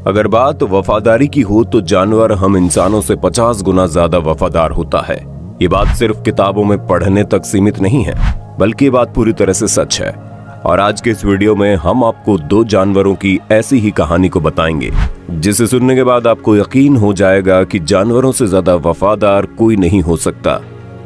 अगर बात वफादारी की हो तो जानवर हम इंसानों से 50 गुना ज्यादा वफादार होता है। ये बात सिर्फ किताबों में पढ़ने तक सीमित नहीं है, बल्कि ये बात पूरी तरह से सच है। और आज के इस वीडियो में हम आपको 2 जानवरों की ऐसी ही कहानी को बताएंगे, जिसे सुनने के बाद आपको यकीन हो जाएगा कि जानवरों से ज्यादा वफादार कोई नहीं हो सकता।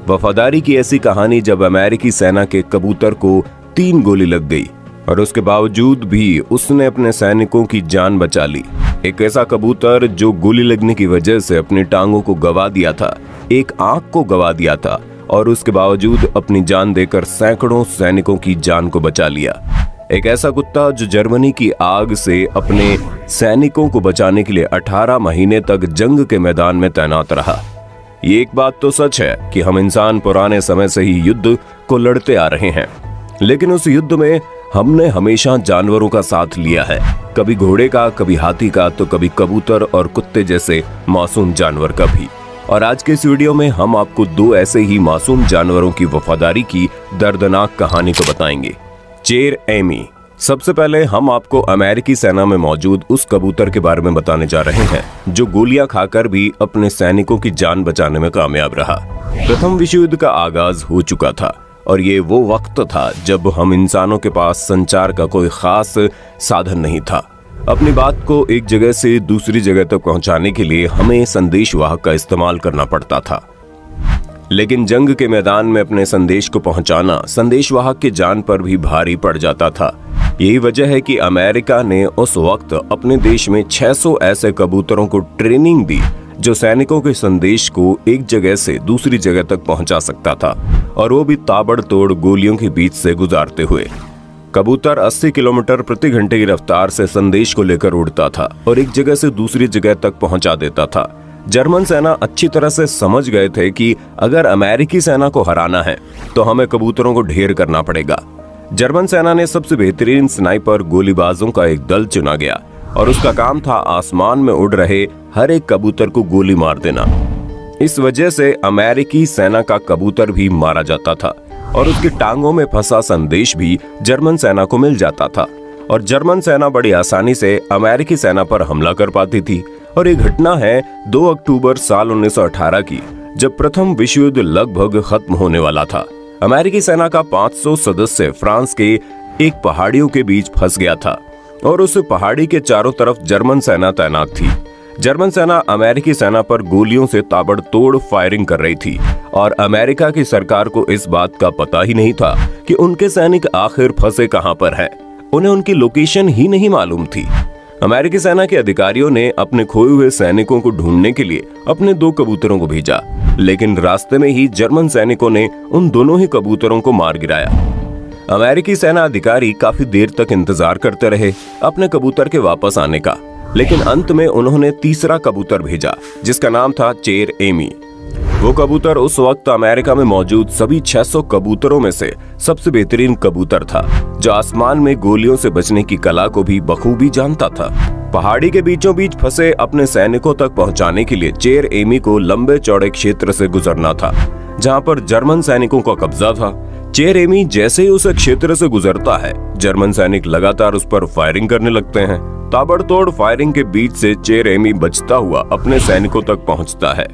वफादारी की ऐसी कहानी जब अमेरिकी सेना के कबूतर को 3 गोली लग गई और उसके बावजूद भी उसने अपने सैनिकों की जान बचा ली। एक ऐसा कबूतर जो गोली लगने की वजह से अपनी टांगों को गवा दिया था, एक आंख को गवा दिया था और उसके बावजूद अपनी जान देकर सैकड़ों सैनिकों की जान को बचा लिया। एक ऐसा कुत्ता जो जर्मनी की आग से अपने सैनिकों को बचाने के लिए 18 महीने तक जंग के मैदान में तैनात रहा। ये एक बात तो सच है कि हम इंसान पुराने समय से ही युद्ध को लड़ते आ रहे हैं, लेकिन उस युद्ध में हमने हमेशा जानवरों का साथ लिया है। कभी घोड़े का, कभी हाथी का, तो कभी कबूतर और कुत्ते जैसे मासूम जानवर का भी। और आज के इस वीडियो में हम आपको 2 ऐसे ही मासूम जानवरों की वफादारी की दर्दनाक कहानी को बताएंगे। Cher Ami. सबसे पहले हम आपको अमेरिकी सेना में मौजूद उस कबूतर के बारे में बताने जा रहे हैं जो गोलियां खाकर भी अपने सैनिकों की जान बचाने में कामयाब रहा। प्रथम विश्व युद्ध का आगाज हो चुका था और ये वो वक्त था जब हम इंसानों के पास संचार का कोई खास साधन नहीं था। अपनी बात को एक जगह से दूसरी जगह तक पहुंचाने के लिए हमें संदेशवाहक का इस्तेमाल करना पड़ता था, लेकिन जंग के मैदान में अपने संदेश को पहुंचाना संदेशवाहक की जान पर भी भारी पड़ जाता था। यही वजह है कि अमेरिका ने उस वक्त अपने देश में 600 ऐसे कबूतरों को ट्रेनिंग दी जो सैनिकों के संदेश को एक जगह से दूसरी जगह तक पहुंचा सकता था, और वो भी ताबड़तोड़ गोलियों के बीच से गुजारते हुए। कबूतर 80 किलोमीटर प्रति घंटे की रफ्तार से संदेश को लेकर उड़ता था और एक जगह से दूसरी जगह तक पहुंचा देता था। जर्मन सेना अच्छी तरह से समझ गए थे कि अगर अमेरिकी सेना को हराना है तो हमें कबूतरों को ढेर करना पड़ेगा। जर्मन सेना ने सबसे बेहतरीन स्नाइपर गोलीबाजों का एक दल चुना गया और उसका काम था आसमान में उड़ रहे हर एक कबूतर को गोली मार देना। इस वजह से अमेरिकी सेना का कबूतर भी मारा जाता था और उसकी टांगों में फंसा संदेश भी जर्मन सेना को मिल जाता था, और जर्मन सेना बड़ी आसानी से अमेरिकी सेना पर हमला कर पाती थी। और ये घटना है 2 अक्टूबर साल 1918 की, जब प्रथम विश्व युद्ध लगभग खत्म होने वाला था। अमेरिकी सेना का 500 सदस्य फ्रांस के एक पहाड़ियों के बीच फंस गया था और उस पहाड़ी के चारों तरफ जर्मन सेना तैनात थी। जर्मन सेना अमेरिकी सेना पर गोलियों से ताबड़तोड़ फायरिंग कर रही थी और अमेरिका की सरकार को इस बात का पता ही नहीं था कि उनके सैनिक आखिर फंसे कहां पर हैं। उन्हें उनकी लोकेशन ही नहीं मालूम थी। अमेरिकी सेना के अधिकारियों ने अपने खोए हुए सैनिकों को ढूंढने के लिए अपने 2 कबूतरों को भेजा, लेकिन रास्ते में ही जर्मन सैनिकों ने उन दोनों ही कबूतरों को मार गिराया। अमेरिकी सेना अधिकारी काफी देर तक इंतजार करते रहे अपने कबूतर के वापस आने का, लेकिन अंत में उन्होंने तीसरा कबूतर भेजा जिसका नाम था चेर एमी। वो कबूतर उस वक्त अमेरिका में मौजूद सभी 600 कबूतरों में से सबसे बेहतरीन कबूतर था, जो आसमान में गोलियों से बचने की कला को भी बखूबी जानता था। पहाड़ी के बीचों बीच फंसे अपने सैनिकों तक पहुंचाने के लिए चेर एमी को लंबे चौड़े क्षेत्र से गुजरना था जहां पर जर्मन सैनिकों का कब्जा था। चेर एमी जैसे ही उस क्षेत्र से गुजरता है, जर्मन सैनिक लगातार उस पर फायरिंग करने लगते हैं। ताबड़तोड़ फायरिंग के बीच से चेर एमी बचता हुआ अपने सैनिकों तक पहुंचता है।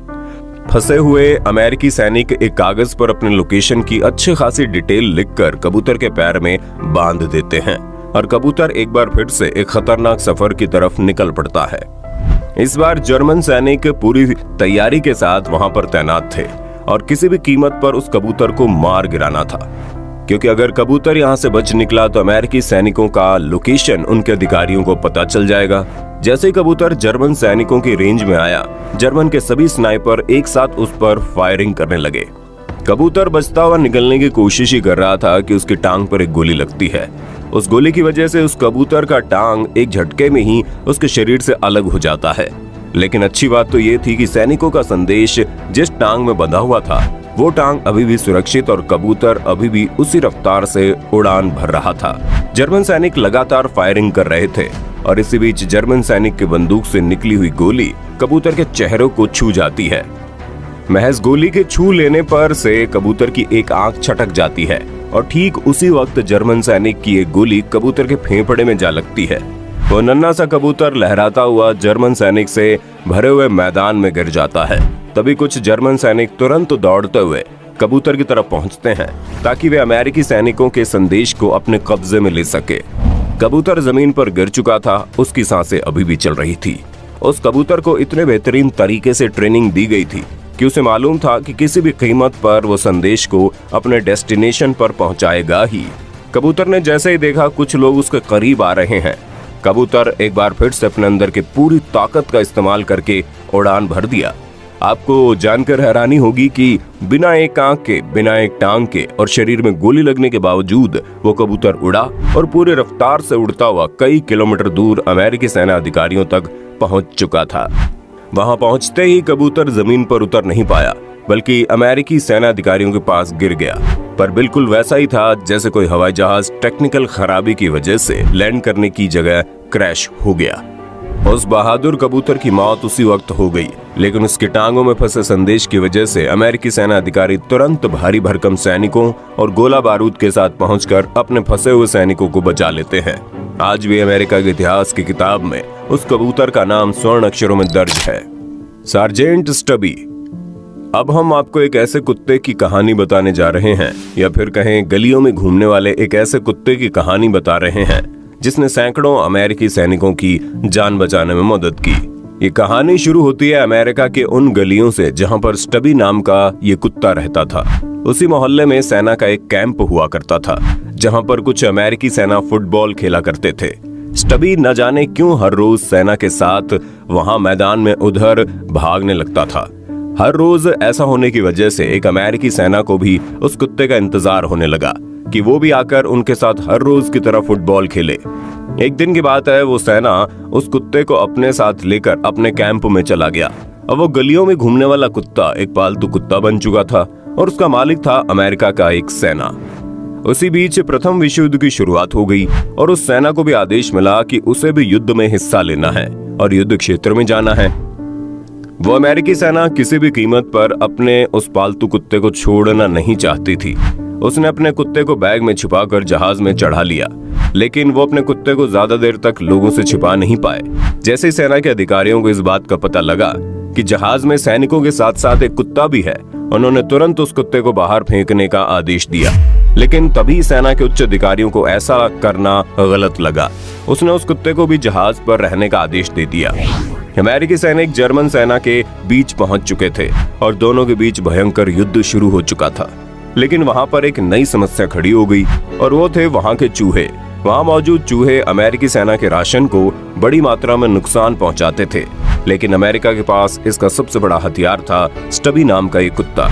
फंसे हुए अमेरिकी सैनिक एक कागज पर अपने लोकेशन की अच्छी खासी डिटेल लिखकर कबूतर के पैर में बांध देते हैं और कबूतर एक बार फिर से एक खतरनाक सफर की तरफ निकल पड़ता है। इस बार जर्मन सैनिक पूरी तैयारी के साथ वहां पर तैनात थे और किसी भी कीमत पर उस कबूतर को मार गिराना था, क्योंकि अगर कबूतर यहां से बच निकला तो अमेरिकी सैनिकों का लोकेशन उनके अधिकारियों को पता चल जाएगा। जैसे ही कबूतर जर्मन सैनिकों की रेंज में आया, जर्मन के सभी स्नाइपर एक साथ उस पर फायरिंग करने लगे। कबूतर बचता हुआ निकलने की कोशिश ही कर रहा था कि उसकी टांग पर एक गोली लगती है। उस गोली की वजह से उस कबूतर का टांग एक झटके में ही उसके शरीर से अलग हो जाता है। लेकिन अच्छी बात तो ये थी कि सैनिकों का संदेश जिस टांग में बंधा हुआ था वो टांग अभी भी सुरक्षित और कबूतर अभी भी उसी रफ्तार से उड़ान भर रहा था। जर्मन सैनिक लगातार फायरिंग कर रहे थे और इसी बीच जर्मन सैनिक की बंदूक से निकली हुई गोली कबूतर के चेहरों को छू जाती है। महज गोली के छू लेने पर से कबूतर की एक आंख छटक जाती है और ठीक उसी वक्त जर्मन सैनिक की एक गोली कबूतर के फेफड़े में जा लगती है। वो नन्हा सा कबूतर लहराता हुआ जर्मन सैनिक से भरे हुए मैदान में गिर जाता है। तभी कुछ जर्मन सैनिक तुरंत दौड़ते हुए कबूतर की तरफ पहुंचते हैं ताकि वे अमेरिकी सैनिकों के संदेश को अपने कब्जे में ले सके। कबूतर जमीन पर गिर चुका था, उसकी सांसें अभी भी चल रही थी। उस कबूतर को इतने बेहतरीन तरीके से ट्रेनिंग दी गई थी कि उसे मालूम था कि किसी भी कीमत पर वो संदेश को अपने डेस्टिनेशन पर पहुंचाएगा ही। कबूतर ने जैसे ही देखा कुछ लोग उसके करीब आ रहे हैं, कबूतर एक बार फिर से अपने अंदर की पूरी ताकत का इस्तेमाल करके उड़ान भर दिया। आपको जानकर हैरानी होगी कि बिना एक आंख के, बिना एक टांग के और शरीर में गोली लगने के बावजूद वो कबूतर उड़ा और पूरी रफ्तार से उड़ता हुआ कई किलोमीटर दूर अमेरिकी सेना अधिकारियों तक पहुंच चुका था। वहां पहुंचते ही कबूतर जमीन पर उतर नहीं पाया, बल्कि अमेरिकी सेना अधिकारियों के पास गिर गया। पर बिल्कुल वैसा ही था जैसे कोई हवाई जहाज टेक्निकल खराबी की वजह से लैंड करने की जगह क्रैश हो गया। उस बहादुर कबूतर की मौत उसी वक्त हो गई, लेकिन उसकी टांगों में फंसे संदेश की वजह से अमेरिकी सेना अधिकारी तुरंत भारी भरकम सैनिकों और गोला बारूद के साथ पहुंचकर अपने फंसे हुए सैनिकों को बचा लेते हैं। आज भी अमेरिका के इतिहास की किताब में उस कबूतर का नाम स्वर्ण अक्षरों में दर्ज है, सार्जेंट स्टबी। अब हम आपको एक ऐसे कुत्ते की कहानी बताने जा रहे हैं, या फिर कहें गलियों में घूमने वाले एक ऐसे कुत्ते की कहानी बता रहे हैं जिसने सैकड़ों अमेरिकी सैनिकों की जान बचाने में मदद की। ये कहानी शुरू होती है अमेरिका के उन गलियों से जहां पर स्टबी नाम का ये कुत्ता रहता था। उसी मोहल्ले में सेना का एक कैंप हुआ करता था जहां पर कुछ अमेरिकी सेना फुटबॉल खेला करते थे। स्टबी न जाने क्यों हर रोज सेना के साथ वहां मैदान में उधर भागने लगता था। हर रोज ऐसा होने की वजह से एक अमेरिकी सेना को भी उस कुत्ते का इंतजार होने लगा कि वो भी आकर उनके साथ हर रोज की तरह फुटबॉल खेले। एक दिन की बात है, वो सेना उस कुत्ते को अपने साथ लेकर अपने कैंप में चला गया। अब वो गलियों में घूमने वाला कुत्ता एक पालतू कुत्ता बन चुका था और उसका मालिक था अमेरिका का एक सेना। उसी बीच प्रथम विश्व युद्ध की शुरुआत हो गई और उस सेना को भी आदेश मिला कि उसे भी युद्ध में हिस्सा लेना है और युद्ध क्षेत्र में जाना है। वो अमेरिकी सेना किसी भी कीमत पर अपने उस पालतू कुत्ते को छोड़ना नहीं चाहती थी। उसने अपने कुत्ते को बैग में छिपाकर जहाज में चढ़ा लिया, लेकिन वो अपने कुत्ते को ज्यादा देर तक लोगों से छिपा नहीं पाए। जैसे ही सेना के अधिकारियों को इस बात का पता लगा कि जहाज में सैनिकों के साथ साथ एक कुत्ता भी है, उन्होंने तुरंत उस कुत्ते को बाहर फेंकने का आदेश दिया। लेकिन तभी सेना के उच्च अधिकारियों को ऐसा करना गलत लगा। उसने उस कुत्ते को भी जहाज पर रहने का आदेश दे दिया। अमेरिकी सैनिक जर्मन सेना के बीच पहुंच चुके थे और दोनों के बीच भयंकर युद्ध शुरू हो चुका था। लेकिन वहां पर एक नई समस्या खड़ी हो गई और वो थे वहां के चूहे। वहां मौजूद चूहे अमेरिकी सेना के राशन को बड़ी मात्रा में नुकसान पहुंचाते थे, लेकिन अमेरिका के पास इसका सबसे बड़ा हथियार था स्टबी नाम का एक कुत्ता।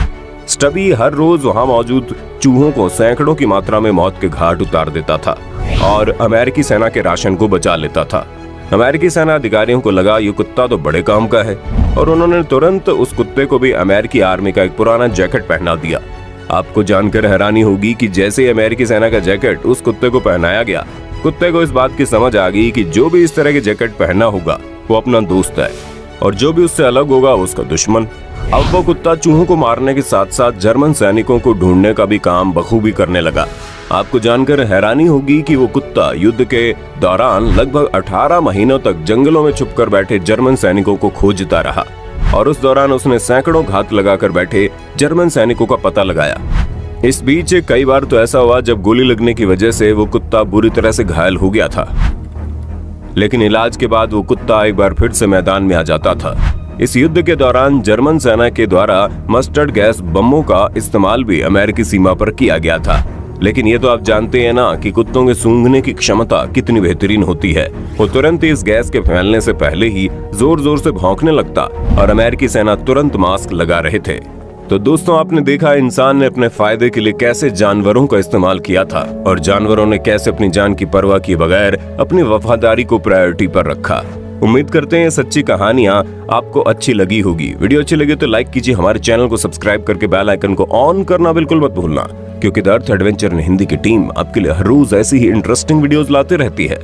स्टबी हर रोज वहां मौजूद चूहों को सैकड़ों की मात्रा में मौत के घाट उतार देता था और अमेरिकी सेना के राशन को बचा लेता था। अमेरिकी सेना अधिकारियों को लगा ये कुत्ता तो बड़े काम का है और उन्होंने तुरंत उस कुत्ते को भी अमेरिकी आर्मी का एक पुराना जैकेट पहना दिया। आपको जानकर हैरानी होगी कि जैसे ही अमेरिकी सेना का जैकेट उस कुत्ते को पहनाया गया, कुत्ते को इस बात की समझ आ गई कि जो भी इस तरह के जैकेट पहना होगा वो अपना दोस्त है और जो भी उससे अलग होगा वो उसका दुश्मन। अब वो कुत्ता चूहों को मारने के साथ साथ जर्मन सैनिकों को ढूंढने का भी काम बखूबी करने लगा। आपको जानकर हैरानी होगी कि वो कुत्ता युद्ध के दौरान लगभग 18 महीनों तक जंगलों में छुपकर बैठे जर्मन सैनिकों को खोजता रहा और उस दौरान उसने सैकड़ों घात लगाकर बैठे जर्मन सैनिकों का पता लगाया। इस बीच कई बार तो ऐसा हुआ जब गोली लगने की वजह से वो कुत्ता बुरी तरह से घायल हो गया था, लेकिन इलाज के बाद वो कुत्ता एक बार फिर से मैदान में आ जाता था। इस युद्ध के दौरान जर्मन सेना के द्वारा मस्टर्ड गैस बमों का इस्तेमाल भी अमेरिकी सीमा पर किया गया था, लेकिन ये तो आप जानते हैं ना कि कुत्तों के सूंघने की क्षमता कितनी बेहतरीन होती है। वो तुरंत इस गैस के फैलने से पहले ही जोर जोर से भौंकने लगता और अमेरिकी सेना तुरंत मास्क लगा रहे थे। तो दोस्तों, आपने देखा इंसान ने अपने फायदे के लिए कैसे जानवरों का इस्तेमाल किया था और जानवरों ने कैसे अपनी जान की परवाह किए बगैर अपनी वफादारी को प्रायोरिटी पर रखा। उम्मीद करते हैं सच्ची कहानियां आपको अच्छी लगी होगी। वीडियो अच्छी लगी तो लाइक कीजिए, हमारे चैनल को सब्सक्राइब करके बेल आइकन को ऑन करना बिल्कुल मत भूलना, क्योंकि द अर्थ एडवेंचर हिंदी की टीम आपके लिए हर रोज ऐसी ही इंटरेस्टिंग वीडियोस लाते रहती है।